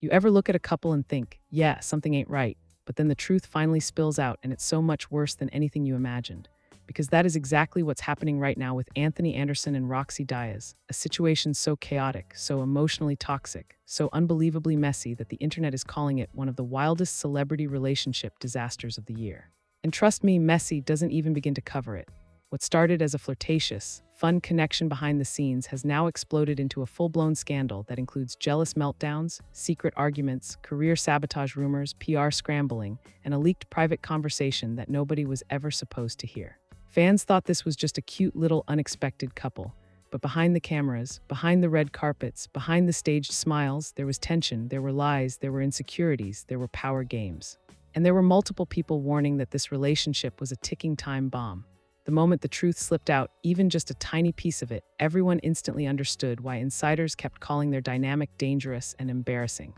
You ever look at a couple and think, yeah, something ain't right, but then the truth finally spills out and it's so much worse than anything you imagined? Because that is exactly what's happening right now with Anthony Anderson and Rocsi Diaz, a situation so chaotic, so emotionally toxic, so unbelievably messy that the internet is calling it one of the wildest celebrity relationship disasters of the year. And trust me, messy doesn't even begin to cover it. What started as a flirtatious, fun connection behind the scenes has now exploded into a full-blown scandal that includes jealous meltdowns, secret arguments, career sabotage rumors, PR scrambling, and a leaked private conversation that nobody was ever supposed to hear. Fans thought this was just a cute little unexpected couple, but behind the cameras, behind the red carpets, behind the staged smiles, there was tension, there were lies, there were insecurities, there were power games. And there were multiple people warning that this relationship was a ticking time bomb. The moment the truth slipped out, even just a tiny piece of it, everyone instantly understood why insiders kept calling their dynamic dangerous and embarrassing.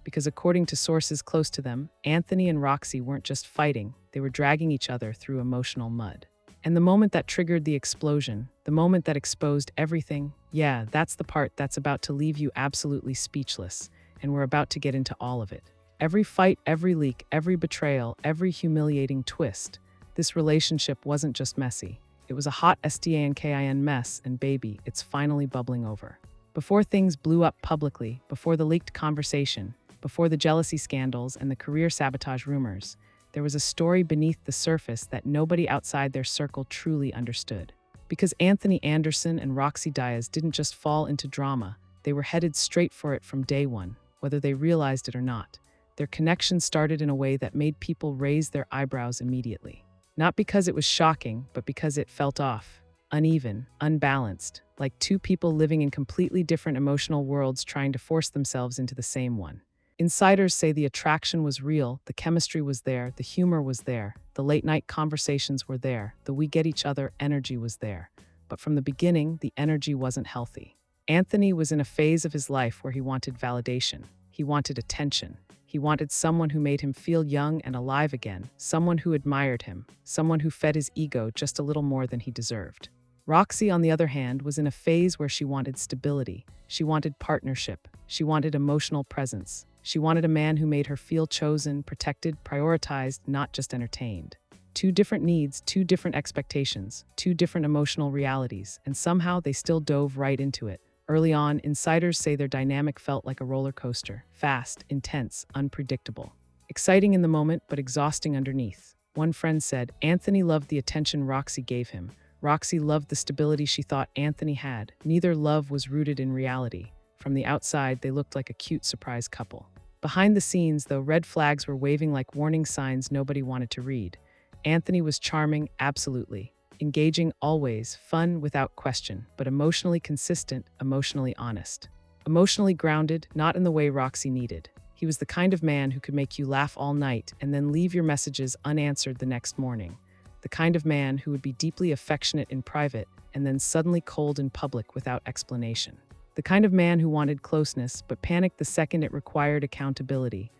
Because according to sources close to them, Anthony and Rocsi weren't just fighting, they were dragging each other through emotional mud. And the moment that triggered the explosion, the moment that exposed everything, yeah, that's the part that's about to leave you absolutely speechless, and we're about to get into all of it. Every fight, every leak, every betrayal, every humiliating twist. This relationship wasn't just messy. It was a hot SDANKIN mess, and baby, it's finally bubbling over. Before things blew up publicly, before the leaked conversation, before the jealousy scandals and the career sabotage rumors, there was a story beneath the surface that nobody outside their circle truly understood. Because Anthony Anderson and Rocsi Diaz didn't just fall into drama, they were headed straight for it from day one, whether they realized it or not. Their connection started in a way that made people raise their eyebrows immediately. Not because it was shocking, but because it felt off, uneven, unbalanced, like two people living in completely different emotional worlds trying to force themselves into the same one. Insiders say the attraction was real, the chemistry was there, the humor was there, the late-night conversations were there, the we get each other energy was there. But from the beginning, the energy wasn't healthy. Anthony was in a phase of his life where he wanted validation. He wanted attention. He wanted someone who made him feel young and alive again, someone who admired him, someone who fed his ego just a little more than he deserved. Rocsi, on the other hand, was in a phase where she wanted stability. She wanted partnership. She wanted emotional presence. She wanted a man who made her feel chosen, protected, prioritized, not just entertained. Two different needs, two different expectations, two different emotional realities, and somehow they still dove right into it. Early on, insiders say their dynamic felt like a roller coaster, fast, intense, unpredictable. Exciting in the moment, but exhausting underneath. One friend said, Anthony loved the attention Rocsi gave him. Rocsi loved the stability she thought Anthony had. Neither love was rooted in reality. From the outside, they looked like a cute surprise couple. Behind the scenes, though, red flags were waving like warning signs nobody wanted to read. Anthony was charming, absolutely. Engaging always, fun without question, but emotionally consistent, emotionally honest. Emotionally grounded, not in the way Rocsi needed. He was the kind of man who could make you laugh all night and then leave your messages unanswered the next morning. The kind of man who would be deeply affectionate in private and then suddenly cold in public without explanation. The kind of man who wanted closeness but panicked the second it required accountability.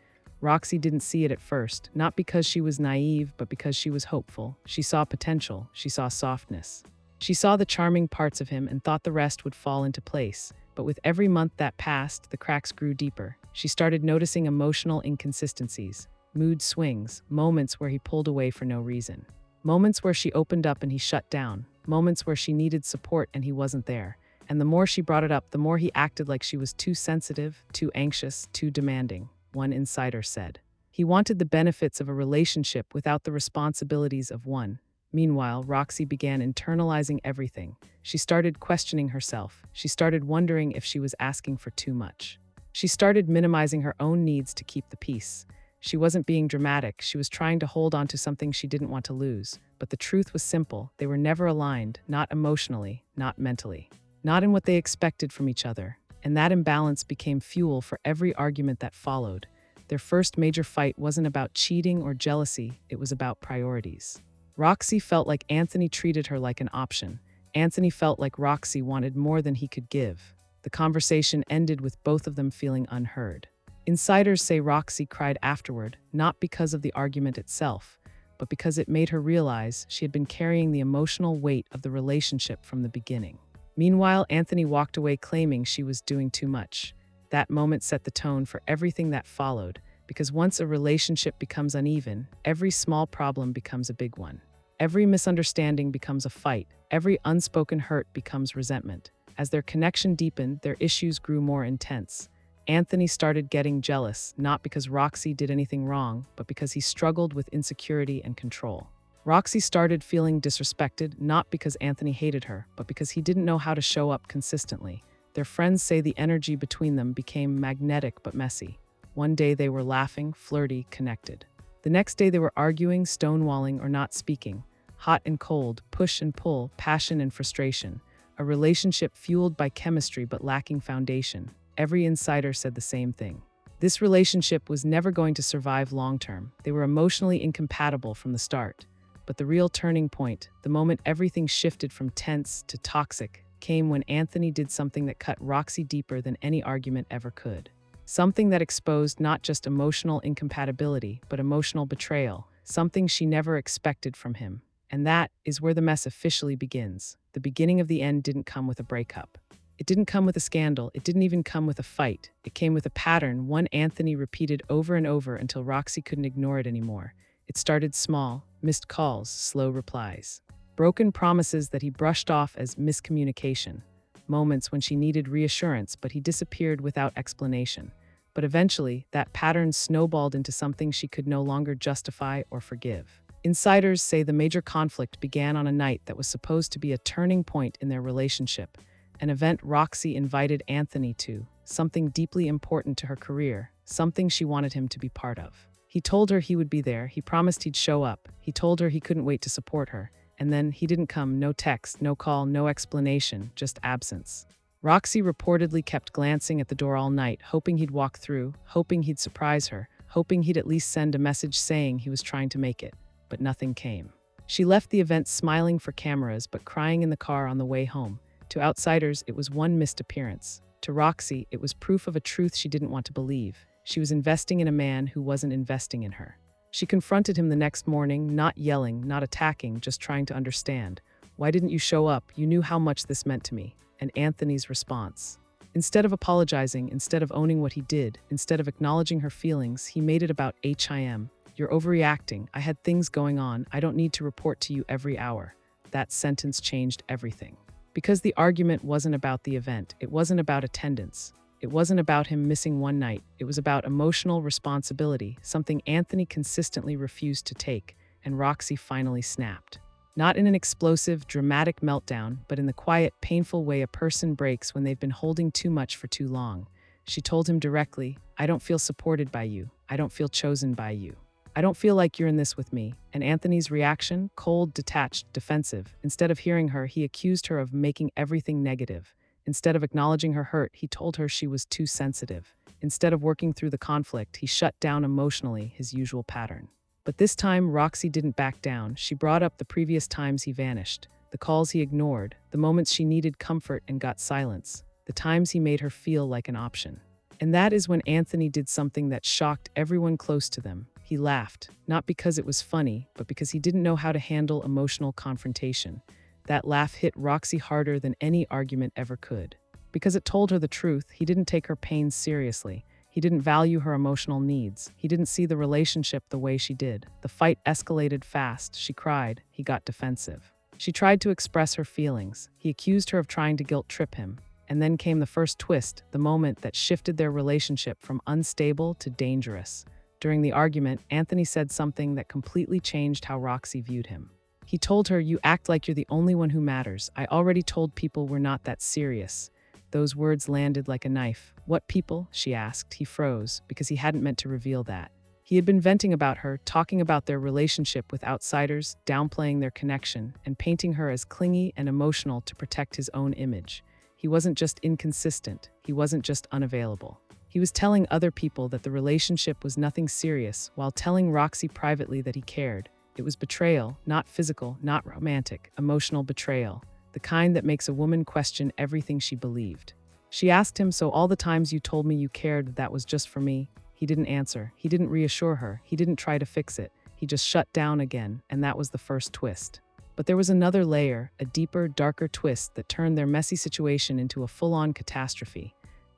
Rocsi didn't see it at first, not because she was naive, but because she was hopeful. She saw potential. She saw softness. She saw the charming parts of him and thought the rest would fall into place. But with every month that passed, the cracks grew deeper. She started noticing emotional inconsistencies, mood swings, moments where he pulled away for no reason. Moments where she opened up and he shut down. Moments where she needed support and he wasn't there. And the more she brought it up, the more he acted like she was too sensitive, too anxious, too demanding. One insider said. He wanted the benefits of a relationship without the responsibilities of one. Meanwhile, Rocsi began internalizing everything. She started questioning herself. She started wondering if she was asking for too much. She started minimizing her own needs to keep the peace. She wasn't being dramatic. She was trying to hold on to something she didn't want to lose. But the truth was simple. They were never aligned, not emotionally, not mentally, not in what they expected from each other. And that imbalance became fuel for every argument that followed. Their first major fight wasn't about cheating or jealousy, it was about priorities. Rocsi felt like Anthony treated her like an option. Anthony felt like Rocsi wanted more than he could give. The conversation ended with both of them feeling unheard. Insiders say Rocsi cried afterward, not because of the argument itself, but because it made her realize she had been carrying the emotional weight of the relationship from the beginning. Meanwhile, Anthony walked away claiming she was doing too much. That moment set the tone for everything that followed, because once a relationship becomes uneven, every small problem becomes a big one. Every misunderstanding becomes a fight. Every unspoken hurt becomes resentment. As their connection deepened, their issues grew more intense. Anthony started getting jealous, not because Roxy did anything wrong, but because he struggled with insecurity and control. Roxy started feeling disrespected, not because Anthony hated her, but because he didn't know how to show up consistently. Their friends say the energy between them became magnetic but messy. One day they were laughing, flirty, connected. The next day they were arguing, stonewalling, or not speaking. Hot and cold, push and pull, passion and frustration. A relationship fueled by chemistry but lacking foundation. Every insider said the same thing. This relationship was never going to survive long-term. They were emotionally incompatible from the start. But the real turning point, the moment everything shifted from tense to toxic, came when Anthony did something that cut Roxy deeper than any argument ever could. Something that exposed not just emotional incompatibility, but emotional betrayal, something she never expected from him. And that is where the mess officially begins. The beginning of the end didn't come with a breakup. It didn't come with a scandal. It didn't even come with a fight. It came with a pattern, one Anthony repeated over and over until Roxy couldn't ignore it anymore. It started small, missed calls, slow replies. Broken promises that he brushed off as miscommunication. Moments when she needed reassurance, but he disappeared without explanation. But eventually, that pattern snowballed into something she could no longer justify or forgive. Insiders say the major conflict began on a night that was supposed to be a turning point in their relationship, an event Roxy invited Anthony to, something deeply important to her career, something she wanted him to be part of. He told her he would be there, he promised he'd show up, he told her he couldn't wait to support her, and then he didn't come, no text, no call, no explanation, just absence. Roxy reportedly kept glancing at the door all night, hoping he'd walk through, hoping he'd surprise her, hoping he'd at least send a message saying he was trying to make it. But nothing came. She left the event smiling for cameras but crying in the car on the way home. To outsiders, it was one missed appearance. To Roxy, it was proof of a truth she didn't want to believe. She was investing in a man who wasn't investing in her. She confronted him the next morning, not yelling, not attacking, just trying to understand. "Why didn't you show up? You knew how much this meant to me." And Anthony's response. Instead of apologizing, instead of owning what he did, instead of acknowledging her feelings, he made it about him. "You're overreacting. I had things going on. I don't need to report to you every hour." That sentence changed everything. Because the argument wasn't about the event. It wasn't about attendance. It wasn't about him missing one night. It was about emotional responsibility, something Anthony consistently refused to take, and Roxy finally snapped. Not in an explosive, dramatic meltdown, but in the quiet, painful way a person breaks when they've been holding too much for too long. She told him directly, "I don't feel supported by you. I don't feel chosen by you. I don't feel like you're in this with me." And Anthony's reaction? Cold, detached, defensive. Instead of hearing her, he accused her of making everything negative. Instead of acknowledging her hurt, he told her she was too sensitive. Instead of working through the conflict, he shut down emotionally, his usual pattern. But this time, Roxy didn't back down. She brought up the previous times he vanished, the calls he ignored, the moments she needed comfort and got silence, the times he made her feel like an option. And that is when Anthony did something that shocked everyone close to them. He laughed, not because it was funny, but because he didn't know how to handle emotional confrontation. That laugh hit Roxy harder than any argument ever could. Because it told her the truth, he didn't take her pain seriously. He didn't value her emotional needs. He didn't see the relationship the way she did. The fight escalated fast. She cried. He got defensive. She tried to express her feelings. He accused her of trying to guilt trip him. And then came the first twist, the moment that shifted their relationship from unstable to dangerous. During the argument, Anthony said something that completely changed how Roxy viewed him. He told her, "You act like you're the only one who matters. I already told people we're not that serious." Those words landed like a knife. "What people?" she asked. He froze, because he hadn't meant to reveal that. He had been venting about her, talking about their relationship with outsiders, downplaying their connection, and painting her as clingy and emotional to protect his own image. He wasn't just inconsistent. He wasn't just unavailable. He was telling other people that the relationship was nothing serious, while telling Roxy privately that he cared. It was betrayal, not physical, not romantic, emotional betrayal. The kind that makes a woman question everything she believed. She asked him, "So all the times you told me you cared, that was just for me?" He didn't answer. He didn't reassure her. He didn't try to fix it. He just shut down again, and that was the first twist. But there was another layer, a deeper, darker twist that turned their messy situation into a full-on catastrophe.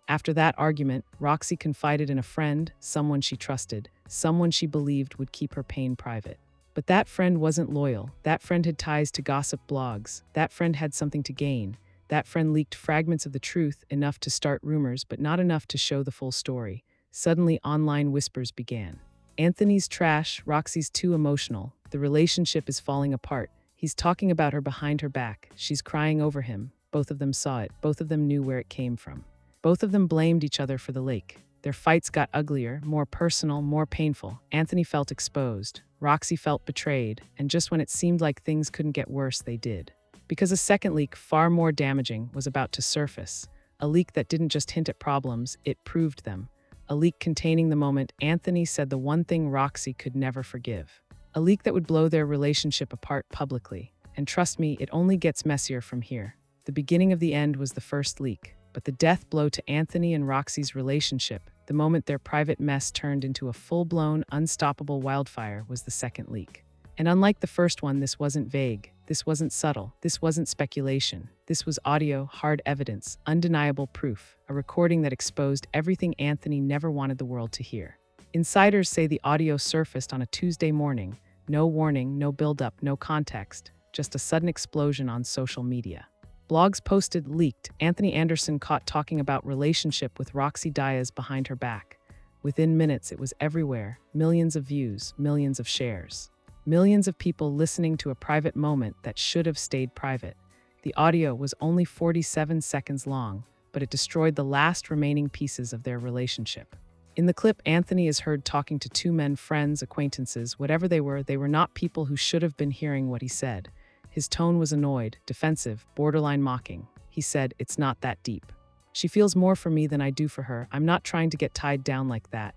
After that argument, Roxy confided in a friend, someone she trusted, someone she believed would keep her pain private. But that friend wasn't loyal. That friend had ties to gossip blogs. That friend had something to gain. That friend leaked fragments of the truth, enough to start rumors, but not enough to show the full story. Suddenly, online whispers began. Anthony's trash, Roxy's too emotional. The relationship is falling apart. He's talking about her behind her back. She's crying over him. Both of them saw it. Both of them knew where it came from. Both of them blamed each other for the leak. Their fights got uglier, more personal, more painful. Anthony felt exposed. Roxy felt betrayed. And just when it seemed like things couldn't get worse, they did. Because a second leak, far more damaging, was about to surface. A leak that didn't just hint at problems, it proved them. A leak containing the moment Anthony said the one thing Roxy could never forgive. A leak that would blow their relationship apart publicly. And trust me, it only gets messier from here. The beginning of the end was the first leak. But the death blow to Anthony and Roxy's relationship, the moment their private mess turned into a full-blown, unstoppable wildfire, was the second leak. And unlike the first one, this wasn't vague. This wasn't subtle. This wasn't speculation. This was audio, hard evidence, undeniable proof, a recording that exposed everything Anthony never wanted the world to hear. Insiders say the audio surfaced on a Tuesday morning. No warning, no build-up, no context, just a sudden explosion on social media. Blogs posted leaked. Anthony Anderson caught talking about relationship with Rocsi Diaz behind her back. Within minutes, it was everywhere. Millions of views, millions of shares. Millions of people listening to a private moment that should have stayed private. The audio was only 47 seconds long, but it destroyed the last remaining pieces of their relationship. In the clip, Anthony is heard talking to two men, friends, acquaintances, whatever they were not people who should have been hearing what he said. His tone was annoyed, defensive, borderline mocking. He said, "It's not that deep. She feels more for me than I do for her. I'm not trying to get tied down like that."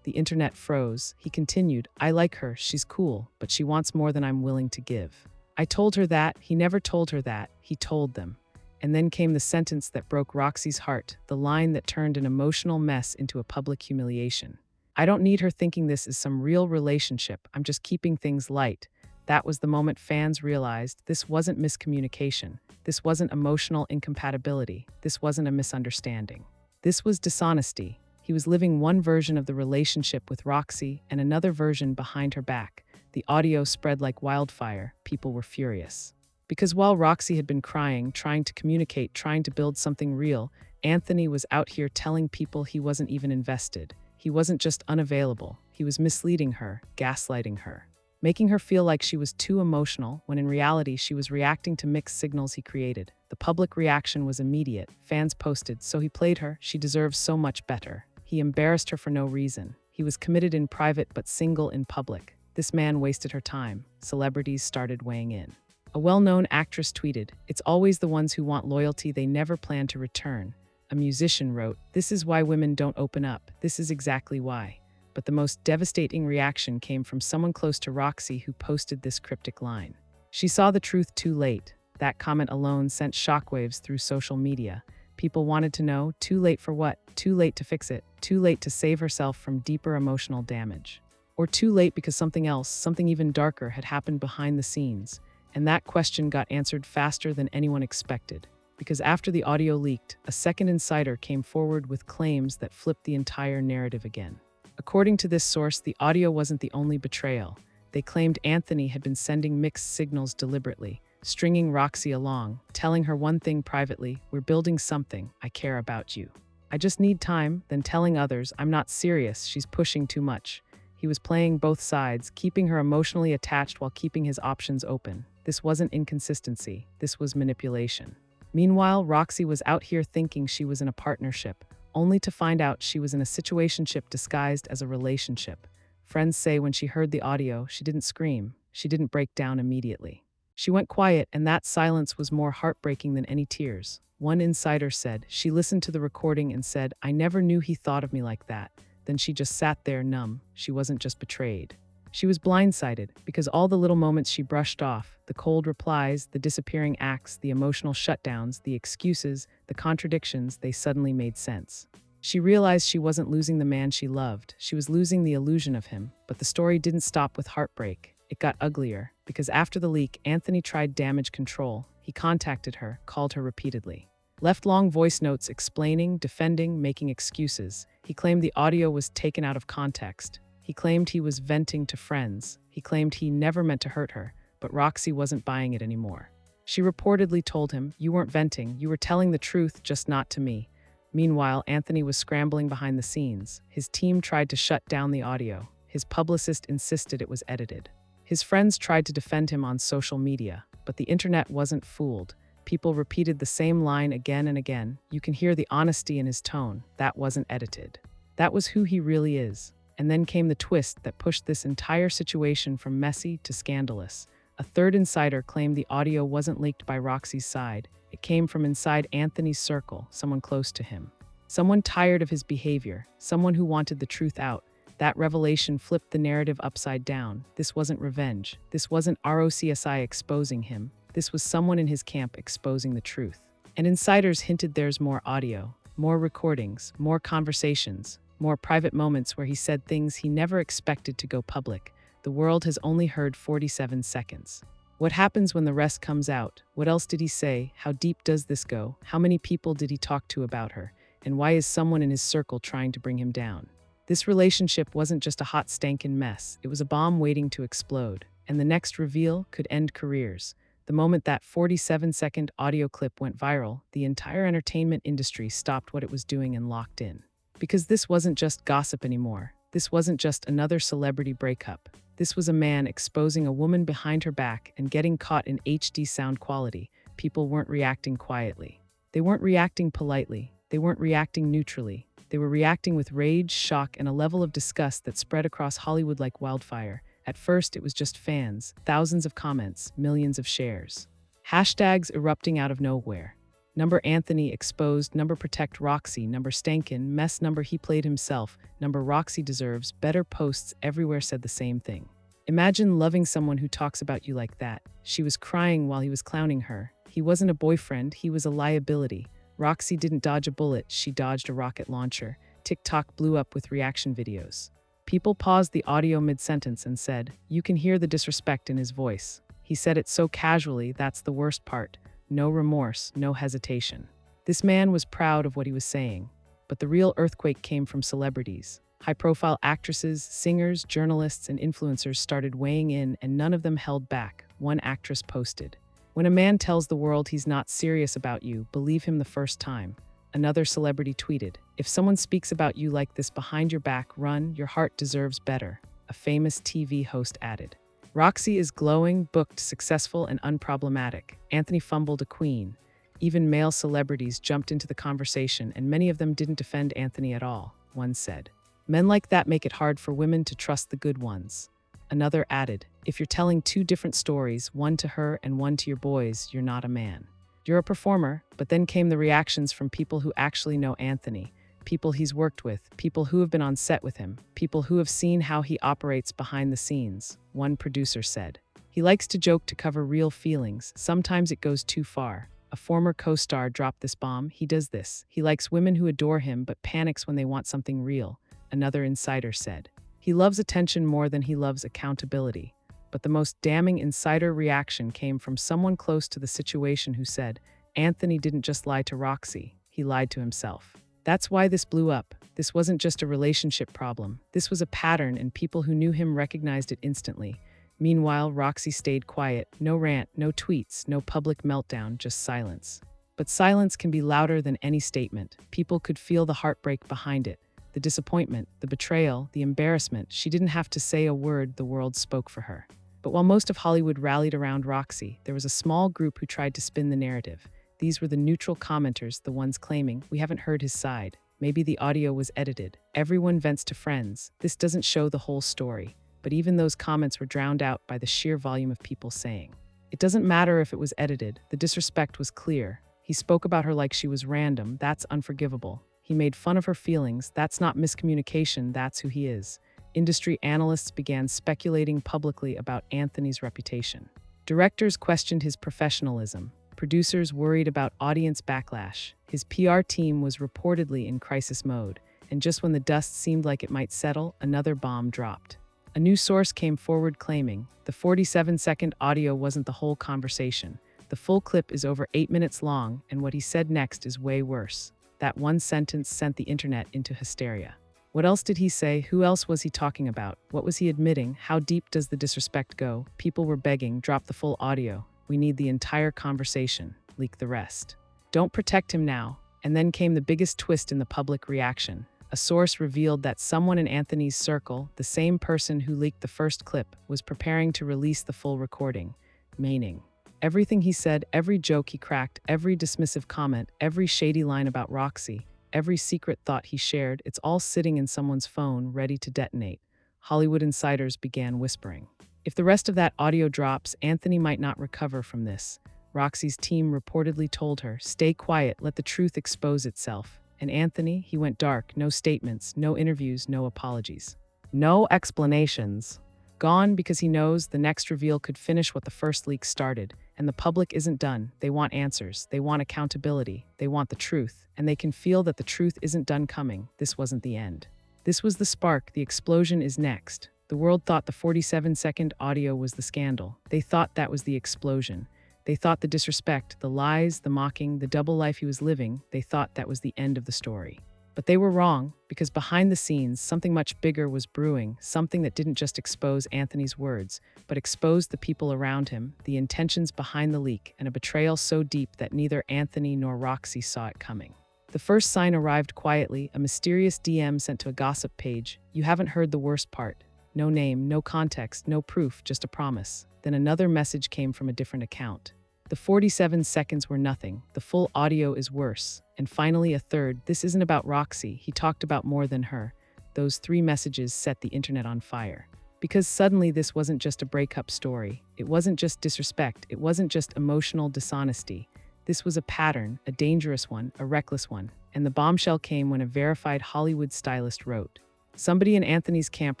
The internet froze. He continued, "I like her, she's cool, but she wants more than I'm willing to give. I told her that." He never told her that, he told them. And then came the sentence that broke Roxy's heart, the line that turned an emotional mess into a public humiliation. "I don't need her thinking this is some real relationship. I'm just keeping things light." That was the moment fans realized this wasn't miscommunication. This wasn't emotional incompatibility. This wasn't a misunderstanding. This was dishonesty. He was living one version of the relationship with Roxy and another version behind her back. The audio spread like wildfire. People were furious. Because while Roxy had been crying, trying to communicate, trying to build something real, Anthony was out here telling people he wasn't even invested. He wasn't just unavailable. He was misleading her, gaslighting her, making her feel like she was too emotional, when in reality she was reacting to mixed signals he created. The public reaction was immediate. Fans posted, "So he played her, she deserves so much better. He embarrassed her for no reason. He was committed in private but single in public. This man wasted her time." Celebrities started weighing in. A well-known actress tweeted, "It's always the ones who want loyalty they never plan to return." A musician wrote, "This is why women don't open up. This is exactly why." But the most devastating reaction came from someone close to Roxy who posted this cryptic line. "She saw the truth too late." That comment alone sent shockwaves through social media. People wanted to know, too late for what? Too late to fix it? Too late to save herself from deeper emotional damage? Or too late because something else, something even darker, had happened behind the scenes? And that question got answered faster than anyone expected. Because after the audio leaked, a second insider came forward with claims that flipped the entire narrative again. According to this source, the audio wasn't the only betrayal. They claimed Anthony had been sending mixed signals deliberately, stringing Roxy along, telling her one thing privately, "We're building something, I care about you. I just need time," then telling others, "I'm not serious, she's pushing too much." He was playing both sides, keeping her emotionally attached while keeping his options open. This wasn't inconsistency, this was manipulation. Meanwhile, Roxy was out here thinking she was in a partnership, only to find out she was in a situationship disguised as a relationship. Friends say when she heard the audio, she didn't scream, she didn't break down immediately. She went quiet, and that silence was more heartbreaking than any tears. One insider said, "She listened to the recording and said, 'I never knew he thought of me like that.' Then she just sat there numb. She wasn't just betrayed. She was blindsided, because all the little moments she brushed off, the cold replies, the disappearing acts, the emotional shutdowns, the excuses, the contradictions, they suddenly made sense. She realized she wasn't losing the man she loved, she was losing the illusion of him. But the story didn't stop with heartbreak. It got uglier, because after the leak, Anthony tried damage control. He contacted her, called her repeatedly. Left long voice notes explaining, defending, making excuses. He claimed the audio was taken out of context. He claimed he was venting to friends. He claimed he never meant to hurt her, but Rocsi wasn't buying it anymore. She reportedly told him, "You weren't venting, you were telling the truth, just not to me." Meanwhile, Anthony was scrambling behind the scenes. His team tried to shut down the audio. His publicist insisted it was edited. His friends tried to defend him on social media, but the internet wasn't fooled. People repeated the same line again and again. You can hear the honesty in his tone. That wasn't edited. That was who he really is. And then came the twist that pushed this entire situation from messy to scandalous. A third insider claimed the audio wasn't leaked by Roxi's side. It came from inside Anthony's circle, someone close to him. Someone tired of his behavior, someone who wanted the truth out. That revelation flipped the narrative upside down. This wasn't revenge. This wasn't ROCSI exposing him. This was someone in his camp exposing the truth. And insiders hinted there's more audio, more recordings, more conversations, more private moments where he said things he never expected to go public. The world has only heard 47 seconds. What happens when the rest comes out? What else did he say? How deep does this go? How many people did he talk to about her? And why is someone in his circle trying to bring him down? This relationship wasn't just a hot stankin' mess. It was a bomb waiting to explode. And the next reveal could end careers. The moment that 47-second audio clip went viral, the entire entertainment industry stopped what it was doing and locked in. Because this wasn't just gossip anymore. This wasn't just another celebrity breakup. This was a man exposing a woman behind her back and getting caught in HD sound quality. People weren't reacting quietly. They weren't reacting politely. They weren't reacting neutrally. They were reacting with rage, shock, and a level of disgust that spread across Hollywood like wildfire. At first, it was just fans, thousands of comments, millions of shares. Hashtags erupting out of nowhere. Number Anthony exposed, number protect Rocsi, number Stankin, mess number he played himself, number Rocsi deserves, better posts everywhere said the same thing. Imagine loving someone who talks about you like that. She was crying while he was clowning her. He wasn't a boyfriend, he was a liability. Rocsi didn't dodge a bullet, she dodged a rocket launcher. TikTok blew up with reaction videos. People paused the audio mid-sentence and said, "You can hear the disrespect in his voice. He said it so casually, that's the worst part. No remorse, no hesitation." This man was proud of what he was saying. But the real earthquake came from celebrities. High-profile actresses, singers, journalists, and influencers started weighing in, and none of them held back. One actress posted, "When a man tells the world he's not serious about you, believe him the first time." Another celebrity tweeted, "If someone speaks about you like this behind your back, run, your heart deserves better." A famous TV host added. Rocsi is glowing, booked, successful, and unproblematic. Anthony fumbled a queen. Even male celebrities jumped into the conversation, and many of them didn't defend Anthony at all, one said. "Men like that make it hard for women to trust the good ones." Another added, "If you're telling two different stories, one to her and one to your boys, you're not a man. You're a performer." But then came the reactions from people who actually know Anthony, people he's worked with, people who have been on set with him, people who have seen how he operates behind the scenes. One producer said, "He likes to joke to cover real feelings. Sometimes it goes too far." A former co-star dropped this bomb. "He does this. He likes women who adore him but panics when they want something real." Another insider said, "He loves attention more than he loves accountability." But the most damning insider reaction came from someone close to the situation who said, "Anthony didn't just lie to Rocsi, he lied to himself." That's why this blew up. This wasn't just a relationship problem. This was a pattern, and people who knew him recognized it instantly. Meanwhile, Rocsi stayed quiet. No rant, no tweets, no public meltdown, just silence. But silence can be louder than any statement. People could feel the heartbreak behind it. The disappointment, the betrayal, the embarrassment. She didn't have to say a word, the world spoke for her. But while most of Hollywood rallied around Rocsi, there was a small group who tried to spin the narrative. These were the neutral commenters, the ones claiming, "We haven't heard his side. Maybe the audio was edited. Everyone vents to friends. This doesn't show the whole story." But even those comments were drowned out by the sheer volume of people saying, "It doesn't matter if it was edited. The disrespect was clear. He spoke about her like she was random. That's unforgivable. He made fun of her feelings. That's not miscommunication. That's who he is." Industry analysts began speculating publicly about Anthony's reputation. Directors questioned his professionalism. Producers worried about audience backlash. His PR team was reportedly in crisis mode, and just when the dust seemed like it might settle, another bomb dropped. A new source came forward claiming the 47-second audio wasn't the whole conversation. The full clip is over 8 minutes long, and what he said next is way worse. That one sentence sent the internet into hysteria. What else did he say? Who else was he talking about? What was he admitting? How deep does the disrespect go? People were begging, drop the full audio. We need the entire conversation. Leak the rest. Don't protect him now. And then came the biggest twist in the public reaction. A source revealed that someone in Anthony's circle, the same person who leaked the first clip, was preparing to release the full recording. Meaning, everything he said, every joke he cracked, every dismissive comment, every shady line about Rocsi, every secret thought he shared, it's all sitting in someone's phone, ready to detonate. Hollywood insiders began whispering. If the rest of that audio drops, Anthony might not recover from this. Roxi's team reportedly told her, stay quiet, let the truth expose itself. And Anthony, he went dark, no statements, no interviews, no apologies. No explanations. Gone because he knows the next reveal could finish what the first leak started. And the public isn't done. They want answers. They want accountability. They want the truth. And they can feel that the truth isn't done coming. This wasn't the end. This was the spark. The explosion is next. The world thought the 47-second audio was the scandal. They thought that was the explosion. They thought the disrespect, the lies, the mocking, the double life he was living, they thought that was the end of the story. But they were wrong, because behind the scenes, something much bigger was brewing, something that didn't just expose Anthony's words, but exposed the people around him, the intentions behind the leak, and a betrayal so deep that neither Anthony nor Rocsi saw it coming. The first sign arrived quietly, a mysterious DM sent to a gossip page. You haven't heard the worst part. No name, no context, no proof, just a promise. Then another message came from a different account. The 47 seconds were nothing. The full audio is worse. And finally a third. This isn't about Rocsi. He talked about more than her. Those 3 messages set the internet on fire. Because suddenly this wasn't just a breakup story. It wasn't just disrespect. It wasn't just emotional dishonesty. This was a pattern, a dangerous one, a reckless one. And the bombshell came when a verified Hollywood stylist wrote, somebody in Anthony's camp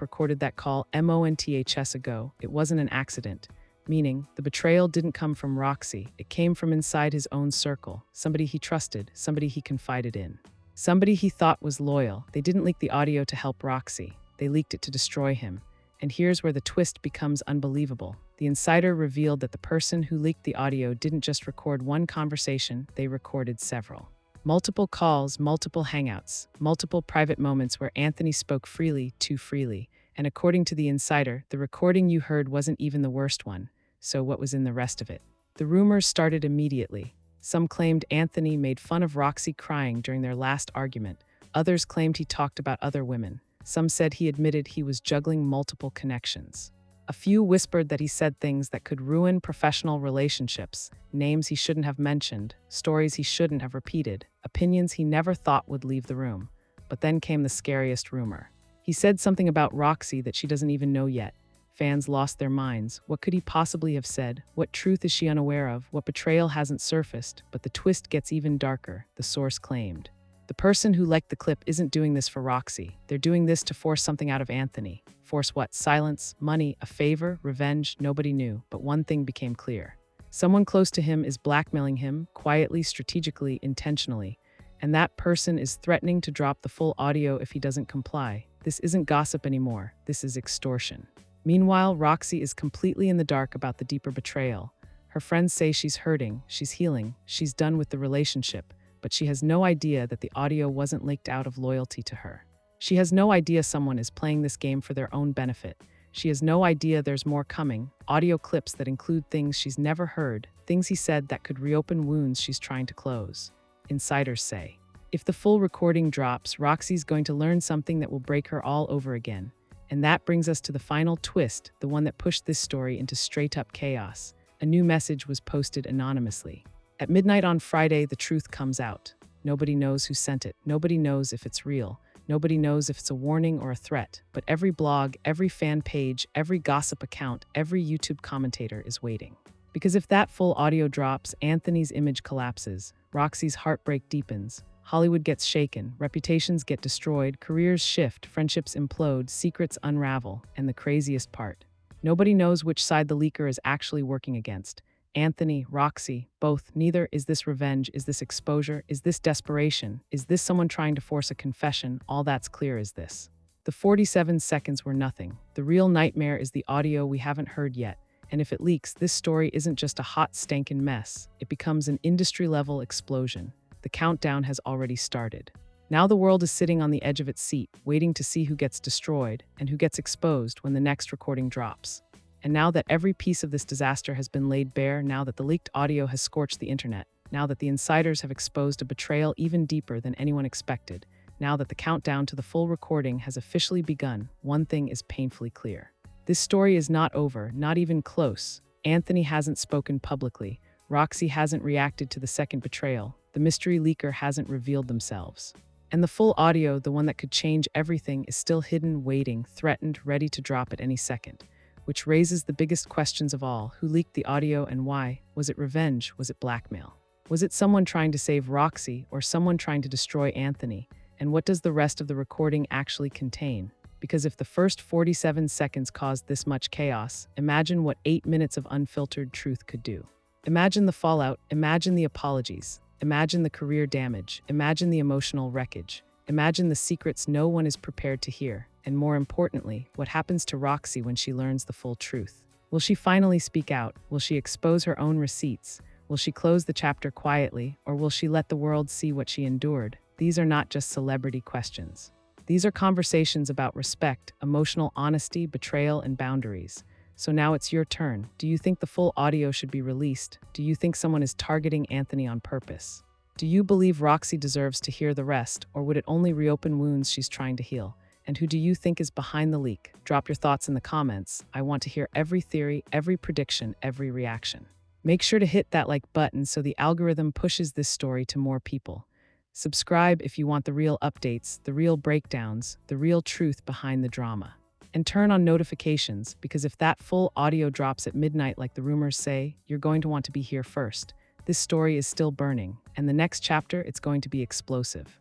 recorded that call months ago. It wasn't an accident. Meaning, the betrayal didn't come from Rocsi, it came from inside his own circle, somebody he trusted, somebody he confided in. Somebody he thought was loyal. They didn't leak the audio to help Rocsi, they leaked it to destroy him. And here's where the twist becomes unbelievable. The insider revealed that the person who leaked the audio didn't just record one conversation, they recorded several. Multiple calls, multiple hangouts, multiple private moments where Anthony spoke freely, too freely. And according to the insider, the recording you heard wasn't even the worst one. So what was in the rest of it? The rumors started immediately. Some claimed Anthony made fun of Rocsi crying during their last argument. Others claimed he talked about other women. Some said he admitted he was juggling multiple connections. A few whispered that he said things that could ruin professional relationships, names he shouldn't have mentioned, stories he shouldn't have repeated, opinions he never thought would leave the room. But then came the scariest rumor. He said something about Rocsi that she doesn't even know yet. Fans lost their minds. What could he possibly have said? What truth is she unaware of? What betrayal hasn't surfaced? But the twist gets even darker, the source claimed. The person who liked the clip isn't doing this for Rocsi. They're doing this to force something out of Anthony. Force what? Silence, money, a favor, revenge? Nobody knew, but one thing became clear. Someone close to him is blackmailing him, quietly, strategically, intentionally. And that person is threatening to drop the full audio if he doesn't comply. This isn't gossip anymore. This is extortion. Meanwhile, Rocsi is completely in the dark about the deeper betrayal. Her friends say she's hurting, she's healing, she's done with the relationship, but she has no idea that the audio wasn't leaked out of loyalty to her. She has no idea someone is playing this game for their own benefit. She has no idea there's more coming, audio clips that include things she's never heard, things he said that could reopen wounds she's trying to close. Insiders say, if the full recording drops, Roxi's going to learn something that will break her all over again. And that brings us to the final twist, the one that pushed this story into straight-up chaos. A new message was posted anonymously. At midnight on Friday, the truth comes out. Nobody knows who sent it. Nobody knows if it's real. Nobody knows if it's a warning or a threat. But every blog, every fan page, every gossip account, every YouTube commentator is waiting. Because if that full audio drops, Anthony's image collapses. Roxi's heartbreak deepens. Hollywood gets shaken, reputations get destroyed, careers shift, friendships implode, secrets unravel, and the craziest part. Nobody knows which side the leaker is actually working against. Anthony, Rocsi, both. Neither. Is this revenge? Is this exposure? Is this desperation? Is this someone trying to force a confession? All that's clear is this. The 47 seconds were nothing. The real nightmare is the audio we haven't heard yet. And if it leaks, this story isn't just a hot, stankin' mess. It becomes an industry-level explosion. The countdown has already started. Now the world is sitting on the edge of its seat, waiting to see who gets destroyed and who gets exposed when the next recording drops. And now that every piece of this disaster has been laid bare, now that the leaked audio has scorched the internet, now that the insiders have exposed a betrayal even deeper than anyone expected, now that the countdown to the full recording has officially begun, one thing is painfully clear. This story is not over, not even close. Anthony hasn't spoken publicly. Rocsi hasn't reacted to the second betrayal. The mystery leaker hasn't revealed themselves. And the full audio, the one that could change everything, is still hidden, waiting, threatened, ready to drop at any second. Which raises the biggest questions of all. Who leaked the audio and why? Was it revenge? Was it blackmail? Was it someone trying to save Rocsi or someone trying to destroy Anthony? And what does the rest of the recording actually contain? Because if the first 47 seconds caused this much chaos, imagine what 8 minutes of unfiltered truth could do. Imagine the fallout, imagine the apologies, imagine the career damage, imagine the emotional wreckage, imagine the secrets no one is prepared to hear, and more importantly, what happens to Rocsi when she learns the full truth. Will she finally speak out? Will she expose her own receipts? Will she close the chapter quietly, or will she let the world see what she endured? These are not just celebrity questions. These are conversations about respect, emotional honesty, betrayal, and boundaries. So now it's your turn. Do you think the full audio should be released? Do you think someone is targeting Anthony on purpose? Do you believe Rocsi deserves to hear the rest, or would it only reopen wounds she's trying to heal? And who do you think is behind the leak? Drop your thoughts in the comments. I want to hear every theory, every prediction, every reaction. Make sure to hit that like button so the algorithm pushes this story to more people. Subscribe if you want the real updates, the real breakdowns, the real truth behind the drama. And turn on notifications, because if that full audio drops at midnight like the rumors say, you're going to want to be here first. This story is still burning, and the next chapter, it's going to be explosive.